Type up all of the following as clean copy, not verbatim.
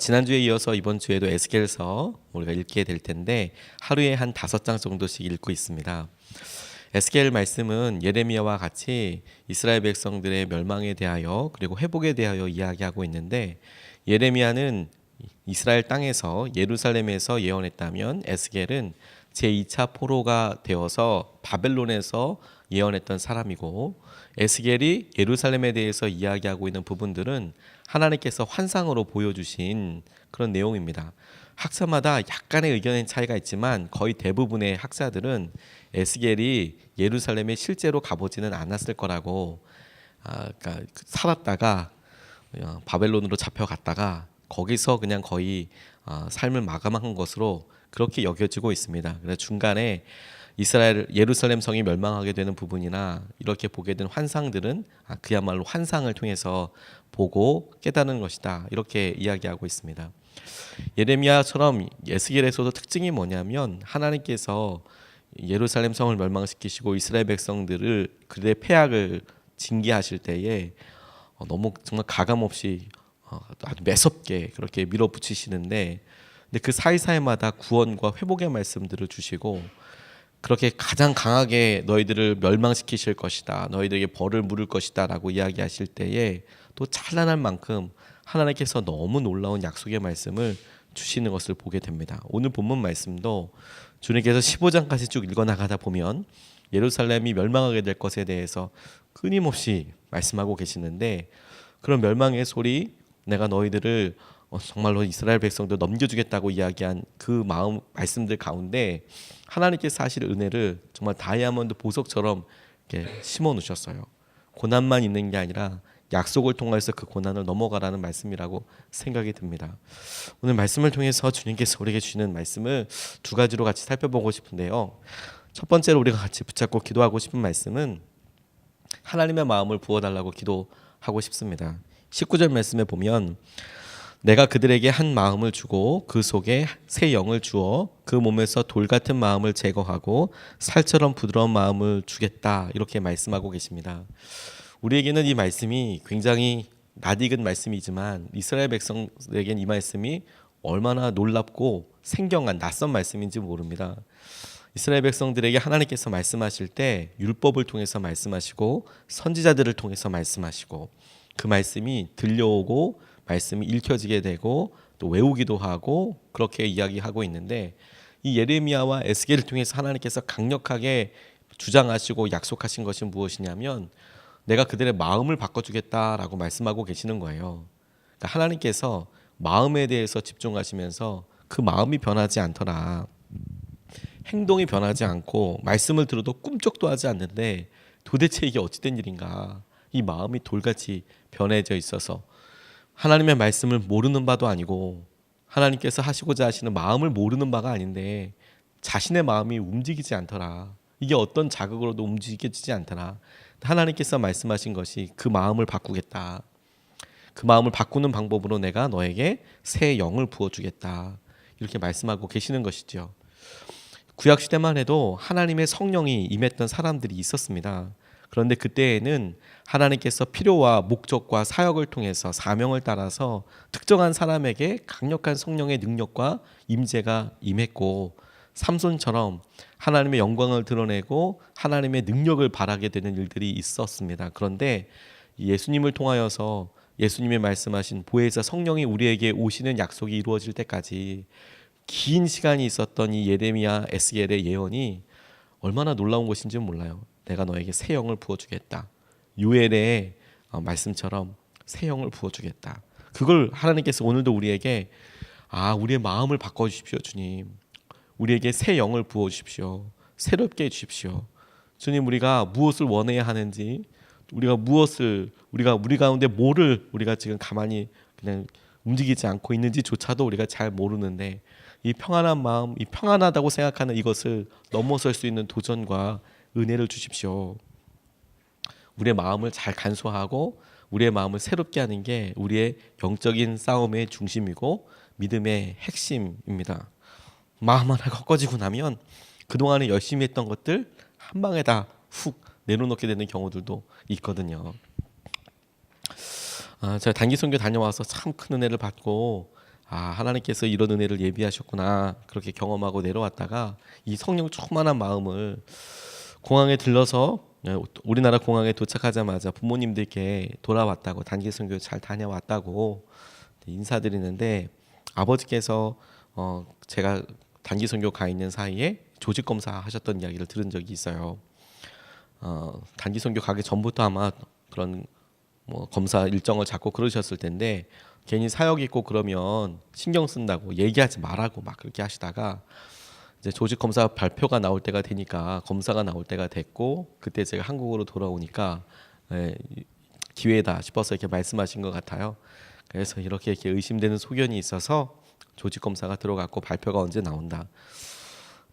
지난주에 이어서 이번 주에도 에스겔서 우리가 읽게 될 텐데 하루에 한 5장 정도씩 읽고 있습니다. 에스겔 말씀은 예레미야와 같이 이스라엘 백성들의 멸망에 대하여 그리고 회복에 대하여 이야기하고 있는데, 예레미야는 이스라엘 땅에서 예루살렘에서 예언했다면 에스겔은 제2차 포로가 되어서 바벨론에서 예언했던 사람이고, 에스겔이 예루살렘에 대해서 이야기하고 있는 부분들은 하나님께서 환상으로 보여주신 그런 내용입니다. 학자마다 약간의 의견의 차이가 있지만 거의 대부분의 학자들은 에스겔이 예루살렘에 실제로 가보지는 않았을 거라고, 그러니까 살았다가 바벨론으로 잡혀갔다가 거기서 그냥 거의 삶을 마감한 것으로 그렇게 여겨지고 있습니다. 그래서 중간에 이스라엘 예루살렘 성이 멸망하게 되는 부분이나 이렇게 보게 된 환상들은 그야말로 환상을 통해서 보고 깨닫는 것이다, 이렇게 이야기하고 있습니다. 예레미야처럼 에스겔에서도 특징이 뭐냐면, 하나님께서 예루살렘 성을 멸망시키시고 이스라엘 백성들을 그들의 패악을 징계하실 때에 너무 정말 가감없이 아주 매섭게 그렇게 밀어붙이시는데, 근데 그 사이사이마다 구원과 회복의 말씀들을 주시고, 그렇게 가장 강하게 너희들을 멸망시키실 것이다, 너희들에게 벌을 물을 것이다 라고 이야기하실 때에 또 찬란할 만큼 하나님께서 너무 놀라운 약속의 말씀을 주시는 것을 보게 됩니다. 오늘 본문 말씀도 주님께서 15장까지 쭉 읽어나가다 보면 예루살렘이 멸망하게 될 것에 대해서 끊임없이 말씀하고 계시는데, 그런 멸망의 소리, 내가 너희들을 정말로 이스라엘 백성들 넘겨주겠다고 이야기한 그 마음 말씀들 가운데 하나님께서 사실 은혜를 정말 다이아몬드 보석처럼 이렇게 심어 놓으셨어요. 고난만 있는 게 아니라 약속을 통해서 그 고난을 넘어가라는 말씀이라고 생각이 듭니다. 오늘 말씀을 통해서 주님께서 우리에게 주시는 말씀을 두 가지로 같이 살펴보고 싶은데요. 첫 번째로 우리가 같이 붙잡고 기도하고 싶은 말씀은 하나님의 마음을 부어달라고 기도하고 싶습니다. 19절 말씀에 보면, 내가 그들에게 한 마음을 주고 그 속에 새 영을 주어 그 몸에서 돌 같은 마음을 제거하고 살처럼 부드러운 마음을 주겠다, 이렇게 말씀하고 계십니다. 우리에게는 이 말씀이 굉장히 낯익은 말씀이지만 이스라엘 백성들에게는 이 말씀이 얼마나 놀랍고 생경한 낯선 말씀인지 모릅니다. 이스라엘 백성들에게 하나님께서 말씀하실 때 율법을 통해서 말씀하시고 선지자들을 통해서 말씀하시고, 그 말씀이 들려오고 말씀이 읽혀지게 되고 또 외우기도 하고 그렇게 이야기하고 있는데, 이 예레미야와 에스겔을 통해서 하나님께서 강력하게 주장하시고 약속하신 것이 무엇이냐면, 내가 그들의 마음을 바꿔주겠다라고 말씀하고 계시는 거예요. 그러니까 하나님께서 마음에 대해서 집중하시면서 그 마음이 변하지 않더라, 행동이 변하지 않고 말씀을 들어도 꿈쩍도 하지 않는데 도대체 이게 어찌된 일인가, 이 마음이 돌같이 변해져 있어서 하나님의 말씀을 모르는 바도 아니고 하나님께서 하시고자 하시는 마음을 모르는 바가 아닌데 자신의 마음이 움직이지 않더라, 이게 어떤 자극으로도 움직여지지 않더라. 하나님께서 말씀하신 것이 그 마음을 바꾸겠다, 그 마음을 바꾸는 방법으로 내가 너에게 새 영을 부어주겠다, 이렇게 말씀하고 계시는 것이죠. 구약시대만 해도 하나님의 성령이 임했던 사람들이 있었습니다. 그런데 그때에는 하나님께서 필요와 목적과 사역을 통해서 사명을 따라서 특정한 사람에게 강력한 성령의 능력과 임재가 임했고, 삼손처럼 하나님의 영광을 드러내고 하나님의 능력을 발하게 되는 일들이 있었습니다. 그런데 예수님을 통하여서 예수님이 말씀하신 보혜사 성령이 우리에게 오시는 약속이 이루어질 때까지 긴 시간이 있었던 이 예레미야 에스겔의 예언이 얼마나 놀라운 것인지 몰라요. 내가 너에게 새 영을 부어주겠다, 요엘의 말씀처럼 새 영을 부어주겠다. 그걸 하나님께서 오늘도 우리에게 우리의 마음을 바꿔주십시오 주님, 우리에게 새 영을 부어주십시오, 새롭게 해주십시오 주님. 우리가 무엇을 원해야 하는지, 우리가 우리 가운데 뭐를 우리가 지금 가만히 그냥 움직이지 않고 있는지조차도 우리가 잘 모르는데, 이 평안한 마음, 이 평안하다고 생각하는 이것을 넘어설 수 있는 도전과 은혜를 주십시오. 우리의 마음을 잘 간수하고 우리의 마음을 새롭게 하는 게 우리의 영적인 싸움의 중심이고 믿음의 핵심입니다. 마음 하나가 꺼지고 나면 그동안에 열심히 했던 것들 한 방에 다 훅 내려놓게 되는 경우들도 있거든요. 제가 단기 선교 다녀와서 참 큰 은혜를 받고 하나님께서 이런 은혜를 예비하셨구나 그렇게 경험하고 내려왔다가 이 성령 충만한 마음을 공항에 들러서 우리나라 공항에 도착하자마자 부모님들께 돌아왔다고 단기 선교 잘 다녀왔다고 인사드리는데 아버지께서 제가 단기 선교 가 있는 사이에 조직 검사 하셨던 이야기를 들은 적이 있어요. 단기 선교 가기 전부터 아마 그런 뭐 검사 일정을 잡고 그러셨을 텐데 괜히 사역 있고 그러면 신경 쓴다고 얘기하지 말라고 막 그렇게 하시다가 이제 조직 검사 발표가 나올 때가 되니까 검사가 나올 때가 됐고 그때 제가 한국으로 돌아오니까 기회다 싶어서 이렇게 말씀하신 것 같아요. 그래서 이렇게 의심되는 소견이 있어서 조직 검사가 들어갔고 발표가 언제 나온다.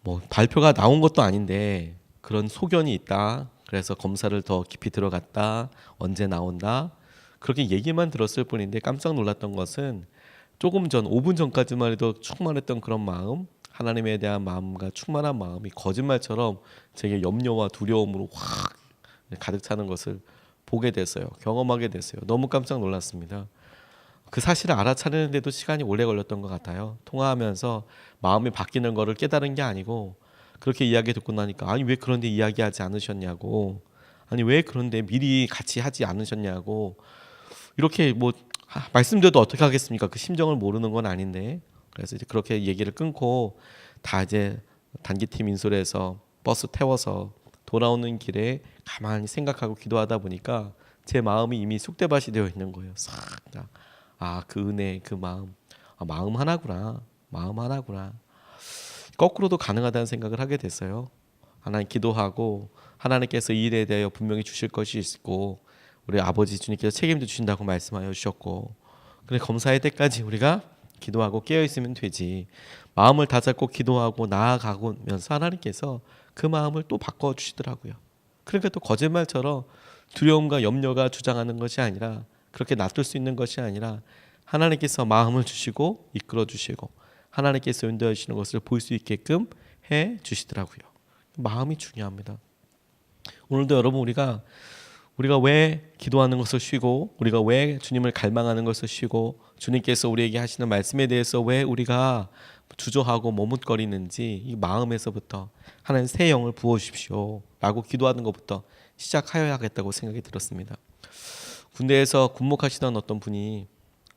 뭐 발표가 나온 것도 아닌데 그런 소견이 있다. 그래서 검사를 더 깊이 들어갔다. 언제 나온다. 그렇게 얘기만 들었을 뿐인데 깜짝 놀랐던 것은 조금 전 5분 전까지만 해도 충만했던 그런 마음, 하나님에 대한 마음과 충만한 마음이 거짓말처럼 제게 염려와 두려움으로 확 가득 차는 것을 보게 됐어요. 경험하게 됐어요. 너무 깜짝 놀랐습니다. 그 사실을 알아차리는데도 시간이 오래 걸렸던 것 같아요. 통화하면서 마음이 바뀌는 거를 깨달은 게 아니고 그렇게 이야기 듣고 나니까 아니 왜 그런데 이야기하지 않으셨냐고, 아니 왜 그런데 미리 같이 하지 않으셨냐고 이렇게 뭐 말씀드려도 어떻게 하겠습니까? 그 심정을 모르는 건 아닌데. 그래서 이제 그렇게 얘기를 끊고 다 이제 단기팀 인솔해서 버스 태워서 돌아오는 길에 가만히 생각하고 기도하다 보니까 제 마음이 이미 쑥대밭이 되어 있는 거예요. 싹 다. 그 은혜, 그 마음, 마음 하나구나, 마음 하나구나. 거꾸로도 가능하다는 생각을 하게 됐어요. 하나님 기도하고 하나님께서 이 일에 대하여 분명히 주실 것이 있고 우리 아버지 주님께서 책임도 주신다고 말씀하여 주셨고, 그래 검사할 때까지 우리가 기도하고 깨어 있으면 되지. 마음을 다잡고 기도하고 나아가면서 하나님께서 그 마음을 또 바꿔 주시더라고요. 그러니까 또 거짓말처럼 두려움과 염려가 주장하는 것이 아니라, 그렇게 놔둘 수 있는 것이 아니라 하나님께서 마음을 주시고 이끌어 주시고 하나님께서 인도해 주시는 것을 볼 수 있게끔 해 주시더라고요. 마음이 중요합니다. 오늘도 여러분 우리가 왜 기도하는 것을 쉬고, 우리가 왜 주님을 갈망하는 것을 쉬고, 주님께서 우리에게 하시는 말씀에 대해서 왜 우리가 주저하고 머뭇거리는지 이 마음에서부터 하나님 새 영을 부어주십시오 라고 기도하는 것부터 시작하여야겠다고 생각이 들었습니다. 군대에서 군목하시던 어떤 분이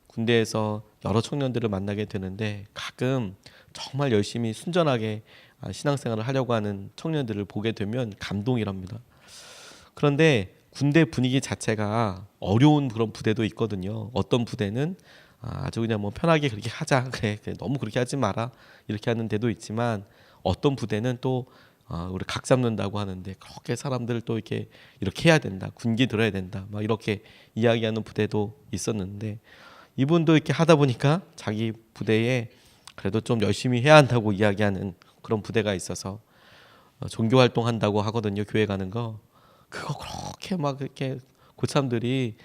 군대에서 여러 청년들을 만나게 되는데 가끔 정말 열심히 순전하게 신앙생활을 하려고 하는 청년들을 보게 되면 감동이랍니다. 그런데 군대 분위기 자체가 어려운 그런 부대도 있거든요. 어떤 부대는 아주 그냥 뭐 편하게 그렇게 하자, 그래 너무 그렇게 하지 마라 이렇게 하는 데도 있지만, 어떤 부대는 또 우리 각 잡는다고 하는데 그렇게 사람들을 또 이렇게 해야 된다, 군기 들어야 된다 막 이렇게 이야기하는 부대도 있었는데, 이분도 이렇게 하다 보니까 자기 부대에 그래도 좀 열심히 해야 한다고 이야기하는 그런 부대가 있어서 종교 활동한다고 하거든요. 교회 가는 거. 그거 그렇게 막 이렇게 고참들이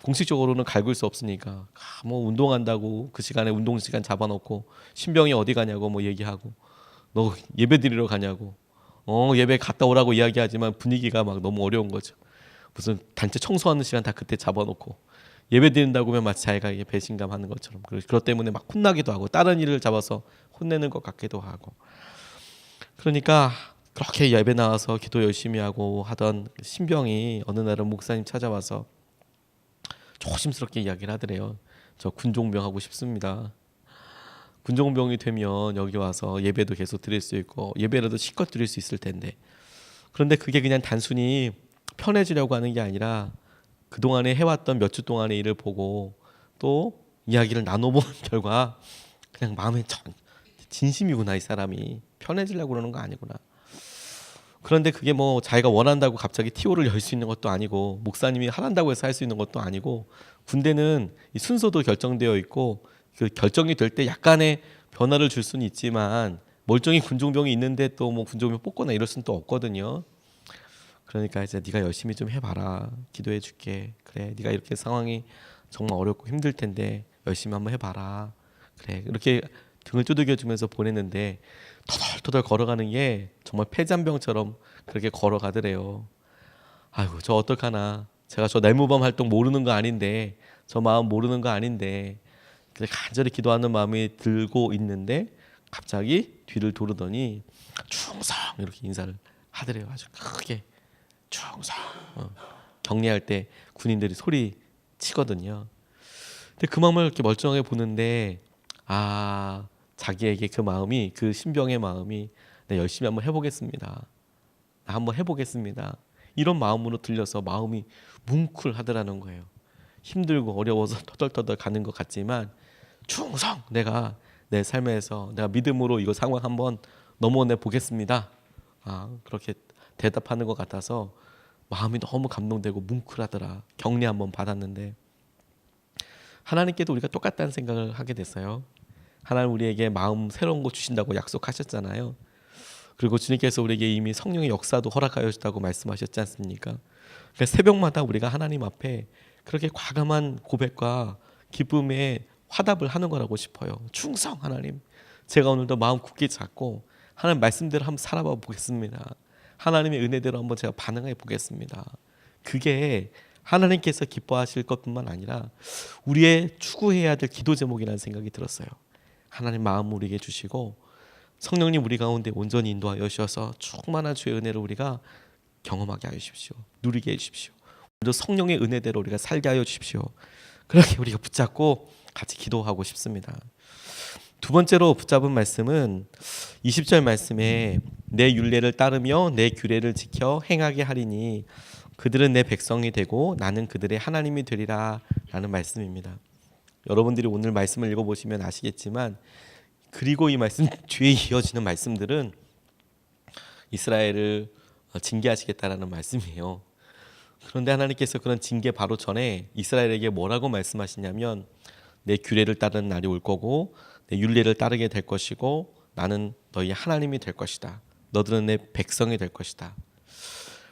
공식적으로는 갈굴 수 없으니까 뭐 운동한다고 그 시간에 운동 시간 잡아놓고 신병이 어디 가냐고 뭐 얘기하고, 너 예배 드리러 가냐고 예배 갔다 오라고 이야기하지만 분위기가 막 너무 어려운 거죠. 무슨 단체 청소하는 시간 다 그때 잡아놓고 예배 드린다고 하면 마치 자기가 이게 배신감하는 것처럼, 그것 때문에 막 혼나기도 하고 다른 일을 잡아서 혼내는 것 같기도 하고. 그러니까 그렇게 예배 나와서 기도 열심히 하고 하던 신병이 어느 날은 목사님 찾아와서 조심스럽게 이야기를 하더래요. 저 군종병 하고 싶습니다. 군종병이 되면 여기 와서 예배도 계속 드릴 수 있고 예배라도 실컷 드릴 수 있을 텐데, 그런데 그게 그냥 단순히 편해지려고 하는 게 아니라 그동안에 해왔던 몇 주 동안의 일을 보고 또 이야기를 나눠본 결과 그냥 마음에 진심이구나, 이 사람이 편해지려고 그러는 거 아니구나. 그런데 그게 뭐 자기가 원한다고 갑자기 TO를 열 수 있는 것도 아니고 목사님이 하란다고 해서 할 수 있는 것도 아니고, 군대는 이 순서도 결정되어 있고 그 결정이 될 때 약간의 변화를 줄 수는 있지만 멀쩡히 군종병이 있는데 또 뭐 군종병 뽑거나 이럴 수는 또 없거든요. 그러니까 이제 네가 열심히 좀 해봐라, 기도해 줄게, 그래 네가 이렇게 상황이 정말 어렵고 힘들 텐데 열심히 한번 해봐라, 그래 이렇게 등을 두들겨 주면서 보냈는데 터덜터덜 걸어가는 게 정말 폐잔병처럼 그렇게 걸어가더래요. 아이고 저 어떡하나, 제가 저 내무범 활동 모르는 거 아닌데, 저 마음 모르는 거 아닌데 그래서 간절히 기도하는 마음이 들고 있는데 갑자기 뒤를 돌으더니 충성 이렇게 인사를 하더래요. 아주 크게 충성. 격리할 때 군인들이 소리 치거든요. 근데 그 마음을 이렇게 멀쩡하게 보는데 자기에게 그 마음이, 그 신병의 마음이 네, 열심히 한번 해보겠습니다. 한번 해보겠습니다. 이런 마음으로 들려서 마음이 뭉클하더라는 거예요. 힘들고 어려워서 터덜터덜 가는 것 같지만 충성! 내가 내 삶에서 내가 믿음으로 이거 상황 한번 넘어내 보겠습니다. 그렇게 대답하는 것 같아서 마음이 너무 감동되고 뭉클하더라. 격려 한번 받았는데 하나님께도 우리가 똑같다는 생각을 하게 됐어요. 하나님 우리에게 마음 새로운 거 주신다고 약속하셨잖아요. 그리고 주님께서 우리에게 이미 성령의 역사도 허락하여 주셨다고 말씀하셨지 않습니까? 그러니까 새벽마다 우리가 하나님 앞에 그렇게 과감한 고백과 기쁨의 화답을 하는 거라고 싶어요. 충성 하나님, 제가 오늘도 마음 굳게 잡고 하나님 말씀대로 한번 살아봐 보겠습니다. 하나님의 은혜대로 한번 제가 반응해 보겠습니다. 그게 하나님께서 기뻐하실 것뿐만 아니라 우리의 추구해야 될 기도 제목이라는 생각이 들었어요. 하나님 마음 우리에게 주시고 성령님 우리 가운데 온전히 인도하여 주셔서 충만한 주의 은혜를 우리가 경험하게 하여 주십시오. 누리게 해 주십시오. 오늘도 성령의 은혜대로 우리가 살게 하여 주십시오. 그렇게 우리가 붙잡고 같이 기도하고 싶습니다. 두 번째로 붙잡은 말씀은 20절 말씀에 내 율례를 따르며 내 규례를 지켜 행하게 하리니 그들은 내 백성이 되고 나는 그들의 하나님이 되리라 라는 말씀입니다. 여러분들이 오늘 말씀을 읽어보시면 아시겠지만 그리고 이 말씀 뒤에 이어지는 말씀들은 이스라엘을 징계하시겠다라는 말씀이에요. 그런데 하나님께서 그런 징계 바로 전에 이스라엘에게 뭐라고 말씀하시냐면 내 규례를 따르는 날이 올 거고 내 율례를 따르게 될 것이고 나는 너희 하나님이 될 것이다. 너들은 내 백성이 될 것이다.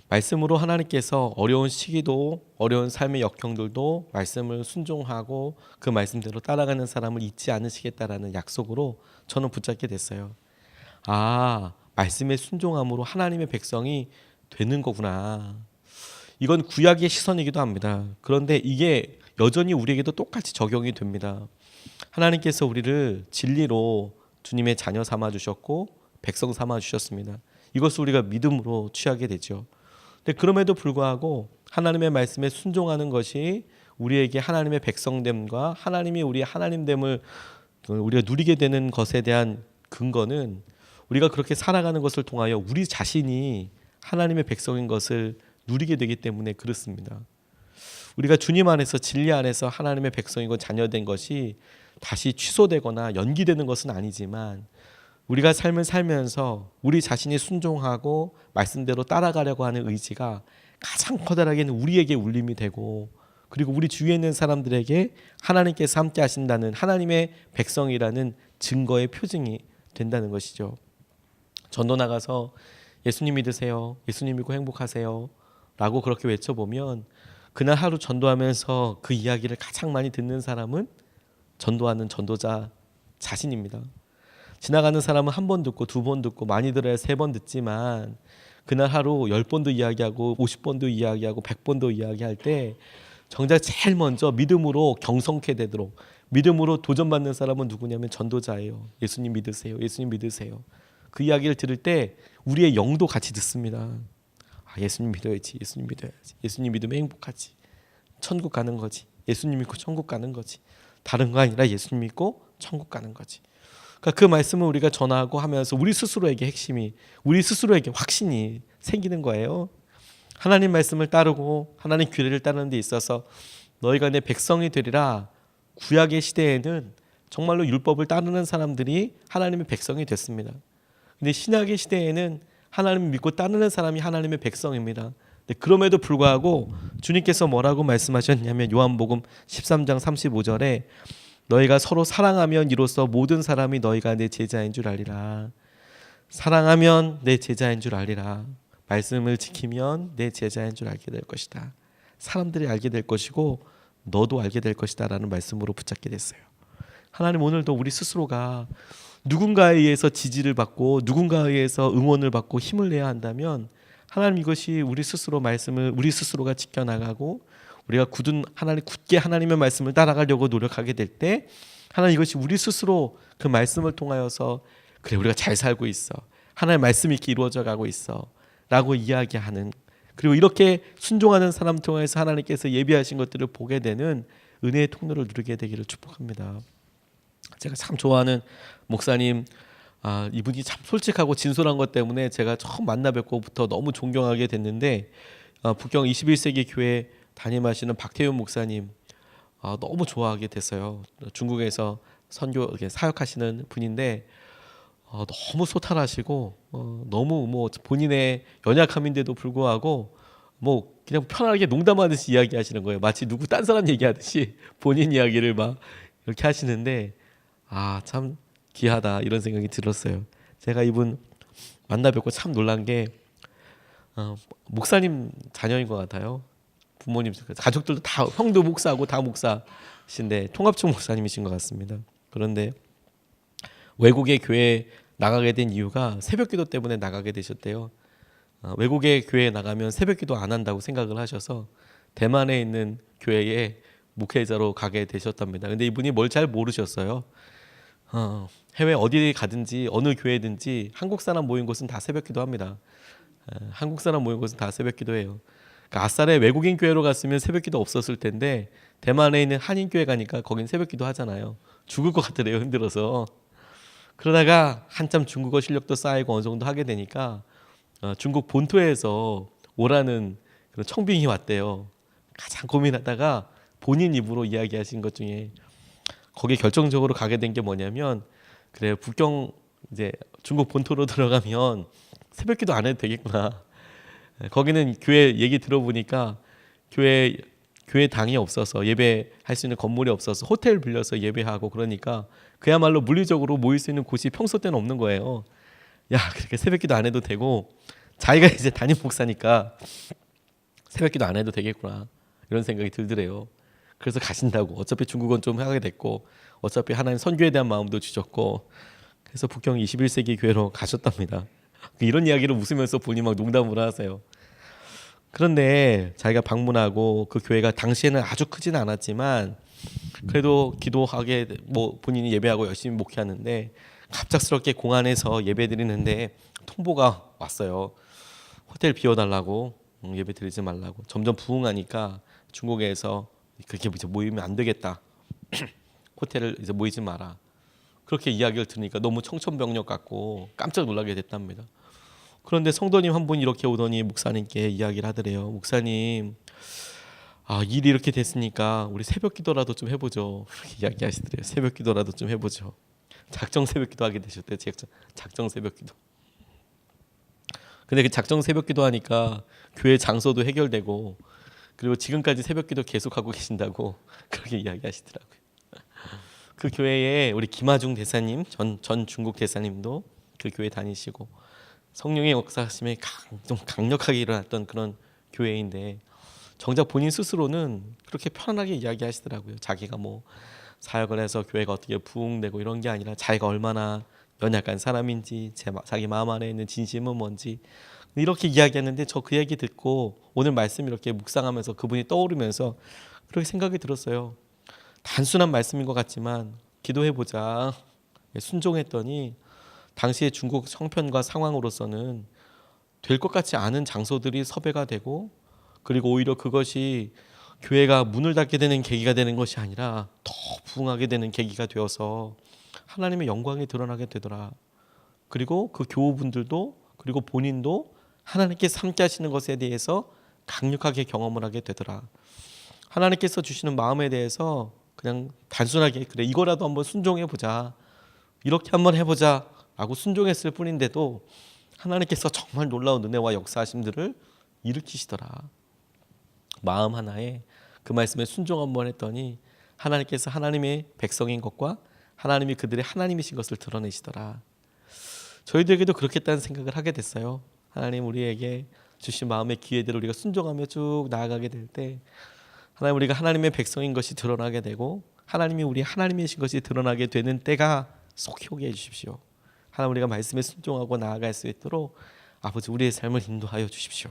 말씀으로 하나님께서 어려운 시기도 어려운 삶의 역경들도 말씀을 순종하고 그 말씀대로 따라가는 사람을 잊지 않으시겠다라는 약속으로 저는 붙잡게 됐어요. 말씀에 순종함으로 하나님의 백성이 되는 거구나. 이건 구약의 시선이기도 합니다. 그런데 이게 여전히 우리에게도 똑같이 적용이 됩니다. 하나님께서 우리를 진리로 주님의 자녀 삼아 주셨고 백성 삼아 주셨습니다. 이것을 우리가 믿음으로 취하게 되죠. 근데 그럼에도 불구하고 하나님의 말씀에 순종하는 것이 우리에게 하나님의 백성됨과 하나님이 우리의 하나님됨을 우리가 누리게 되는 것에 대한 근거는 우리가 그렇게 살아가는 것을 통하여 우리 자신이 하나님의 백성인 것을 누리게 되기 때문에 그렇습니다. 우리가 주님 안에서 진리 안에서 하나님의 백성이고 자녀된 것이 다시 취소되거나 연기되는 것은 아니지만 우리가 삶을 살면서 우리 자신이 순종하고 말씀대로 따라가려고 하는 의지가 가장 커다랗게는 우리에게 울림이 되고 그리고 우리 주위에 있는 사람들에게 하나님께서 함께 하신다는 하나님의 백성이라는 증거의 표징이 된다는 것이죠. 전도 나가서 예수님 믿으세요. 예수님 믿고 행복하세요. 라고 그렇게 외쳐보면 그날 하루 전도하면서 그 이야기를 가장 많이 듣는 사람은 전도하는 전도자 자신입니다. 지나가는 사람은 한 번 듣고 두 번 듣고 많이 들어야 세 번 듣지만 그날 하루 10번도 이야기하고 50번도 이야기하고 100번도 이야기할 때 정작 제일 먼저 믿음으로 경성케 되도록 믿음으로 도전받는 사람은 누구냐면 전도자예요. 예수님 믿으세요. 예수님 믿으세요. 그 이야기를 들을 때 우리의 영도 같이 듣습니다. 예수님 믿어야지. 예수님 믿어야지. 예수님 믿으면 행복하지. 천국 가는 거지. 예수님 믿고 천국 가는 거지. 다른 거 아니라 예수님 믿고 천국 가는 거지. 그러니까 그 말씀을 우리가 전하고 하면서 우리 스스로에게 핵심이, 우리 스스로에게 확신이 생기는 거예요. 하나님 말씀을 따르고 하나님 규례를 따르는 데 있어서 너희가 내 백성이 되리라. 구약의 시대에는 정말로 율법을 따르는 사람들이 하나님의 백성이 됐습니다. 근데 신약의 시대에는 하나님을 믿고 따르는 사람이 하나님의 백성입니다. 그럼에도 불구하고 주님께서 뭐라고 말씀하셨냐면 요한복음 13장 35절에 너희가 서로 사랑하면 이로써 모든 사람이 너희가 내 제자인 줄 알리라. 사랑하면 내 제자인 줄 알리라. 말씀을 지키면 내 제자인 줄 알게 될 것이다. 사람들이 알게 될 것이고 너도 알게 될 것이다 라는 말씀으로 붙잡게 됐어요. 하나님 오늘도 우리 스스로가 누군가에 의해서 지지를 받고 누군가에 의해서 응원을 받고 힘을 내야 한다면 하나님 이것이 우리 스스로 말씀을 우리 스스로가 지켜나가고 우리가 굳게 하나님의 말씀을 따라가려고 노력하게 될 때 하나님 이것이 우리 스스로 그 말씀을 통하여서 그래 우리가 잘 살고 있어. 하나님의 말씀이 이렇게 이루어져 가고 있어. 라고 이야기하는 그리고 이렇게 순종하는 사람 통해서 하나님께서 예비하신 것들을 보게 되는 은혜의 통로를 누리게 되기를 축복합니다. 제가 참 좋아하는 목사님 이분이 참 솔직하고 진솔한 것 때문에 제가 처음 만나 뵙고부터 너무 존경하게 됐는데 북경 21세기 교회 담임하시는 박태윤 목사님 너무 좋아하게 됐어요. 중국에서 선교 사역하시는 분인데 너무 소탈하시고 너무 뭐 본인의 연약함인데도 불구하고 뭐 그냥 편하게 농담하듯이 이야기하시는 거예요. 마치 누구 딴 사람 얘기하듯이 본인 이야기를 막 이렇게 하시는데 참 귀하다 이런 생각이 들었어요. 제가 이분 만나 뵙고 참 놀란 게 목사님 자녀인 것 같아요. 부모님 가족들도 다 형도 목사고 다 목사신데 통합청 목사님이신 것 같습니다. 그런데 외국의 교회에 나가게 된 이유가 새벽기도 때문에 나가게 되셨대요. 외국의 교회에 나가면 새벽기도 안 한다고 생각을 하셔서 대만에 있는 교회에 목회자로 가게 되셨답니다. 근데 이분이 뭘 잘 모르셨어요. 해외 어디 가든지 어느 교회든지 한국 사람 모인 곳은 다 새벽기도 합니다. 한국 사람 모인 곳은 다 새벽기도해요. 그러니까 아싸레 외국인 교회로 갔으면 새벽기도 없었을 텐데 대만에 있는 한인 교회 가니까 거긴 새벽기도 하잖아요. 죽을 것 같더래요, 힘들어서. 그러다가 한참 중국어 실력도 쌓이고 어느 정도 하게 되니까 중국 본토에서 오라는 그런 청빙이 왔대요. 가장 고민하다가 본인 입으로 이야기하신 것 중에 거기 결정적으로 가게 된 게 뭐냐면 그래요. 북경 이제 중국 본토로 들어가면 새벽기도 안 해도 되겠구나. 거기는 교회 얘기 들어보니까 교회 당이 없어서 예배할 수 있는 건물이 없어서 호텔 빌려서 예배하고 그러니까 그야말로 물리적으로 모일 수 있는 곳이 평소 때는 없는 거예요. 야, 그렇게 새벽기도 안 해도 되고 자기가 이제 담임 목사니까 새벽기도 안 해도 되겠구나 이런 생각이 들더래요. 그래서 가신다고. 어차피 중국어는 좀 하게 됐고 어차피 하나님 선교에 대한 마음도 주셨고 그래서 북경 21세기 교회로 가셨답니다. 이런 이야기를 웃으면서 본인이 막 농담을 하세요. 그런데 자기가 방문하고 그 교회가 당시에는 아주 크지는 않았지만 그래도 기도하게 뭐 본인이 예배하고 열심히 목회하는데 갑작스럽게 공안에서 예배드리는데 통보가 왔어요. 호텔 비워달라고 예배 드리지 말라고. 점점 부흥하니까 중국에서 그렇게 이제 모이면 안 되겠다. 호텔을 이제 모이지 마라. 그렇게 이야기를 들으니까 너무 청천벽력 같고 깜짝 놀라게 됐답니다. 그런데 성도님 한 분이 이렇게 오더니 목사님께 이야기를 하더래요. 목사님, 일이 이렇게 됐으니까 우리 새벽 기도라도 좀 해보죠. 그렇게 이야기하시더래요. 새벽 기도라도 좀 해보죠. 작정 새벽 기도 하게 되셨대요. 작정 새벽 기도. 근데 그 작정 새벽 기도 하니까 교회 장소도 해결되고 그리고 지금까지 새벽 기도 계속하고 계신다고 그렇게 이야기하시더라고요. 그 교회에 우리 김하중 대사님, 전 중국 대사님도 그 교회 다니시고 성령의 역사심이 좀 강력하게 일어났던 그런 교회인데 정작 본인 스스로는 그렇게 편안하게 이야기하시더라고요. 자기가 뭐 사역을 해서 교회가 어떻게 부흥되고 이런 게 아니라 자기가 얼마나 연약한 사람인지 자기 마음 안에 있는 진심은 뭔지 이렇게 이야기했는데 저 그 얘기 듣고 오늘 말씀 이렇게 묵상하면서 그분이 떠오르면서 그렇게 생각이 들었어요. 단순한 말씀인 것 같지만 기도해보자. 순종했더니 당시의 중국 형편과 상황으로서는 될 것 같지 않은 장소들이 섭외가 되고 그리고 오히려 그것이 교회가 문을 닫게 되는 계기가 되는 것이 아니라 더 부흥하게 되는 계기가 되어서 하나님의 영광이 드러나게 되더라. 그리고 그 교우분들도 그리고 본인도 하나님께서 함께 하시는 것에 대해서 강력하게 경험을 하게 되더라. 하나님께서 주시는 마음에 대해서 그냥 단순하게 그래 이거라도 한번 순종해보자. 이렇게 한번 해보자 라고 순종했을 뿐인데도 하나님께서 정말 놀라운 은혜와 역사하심들을 일으키시더라. 마음 하나에 그 말씀에 순종 한번 했더니 하나님께서 하나님의 백성인 것과 하나님이 그들의 하나님이신 것을 드러내시더라. 저희들에게도 그렇겠다는 생각을 하게 됐어요. 하나님 우리에게 주신 마음의 기회대로 우리가 순종하며 쭉 나아가게 될 때 하나님 우리가 하나님의 백성인 것이 드러나게 되고 하나님이 우리 하나님이신 것이 드러나게 되는 때가 속히 오게 해주십시오. 하나님 우리가 말씀에 순종하고 나아갈 수 있도록 아버지 우리의 삶을 인도하여 주십시오.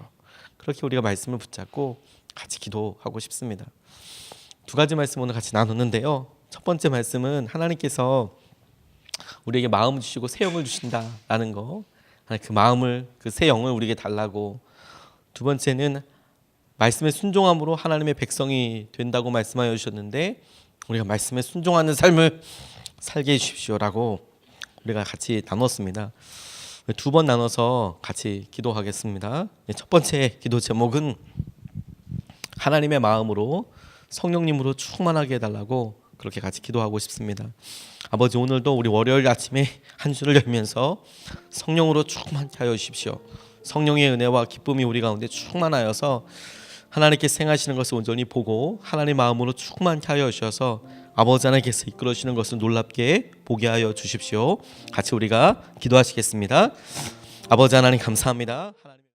그렇게 우리가 말씀을 붙잡고 같이 기도하고 싶습니다. 두 가지 말씀 오늘 같이 나누는데요. 첫 번째 말씀은 하나님께서 우리에게 마음을 주시고 새 영을 주신다라는 거. 그 마음을, 그 새 영을 우리에게 달라고. 두 번째는 말씀에 순종함으로 하나님의 백성이 된다고 말씀하여 주셨는데 우리가 말씀에 순종하는 삶을 살게 해주십시오라고 우리가 같이 나눴습니다. 두 번 나눠서 같이 기도하겠습니다. 첫 번째 기도 제목은 하나님의 마음으로 성령님으로 충만하게 해달라고 그렇게 같이 기도하고 싶습니다. 아버지, 오늘도 우리 월요일 아침에 한 주를 열면서 성령으로 충만케 하여 주십시오. 성령의 은혜와 기쁨이 우리 가운데 충만하여서 하나님께서 행하시는 것을 온전히 보고 하나님의 마음으로 충만케 하여 주셔서 아버지 하나님께서 이끌어 주시는 것을 놀랍게 보게 하여 주십시오. 같이 우리가 기도하시겠습니다. 아버지 하나님 감사합니다.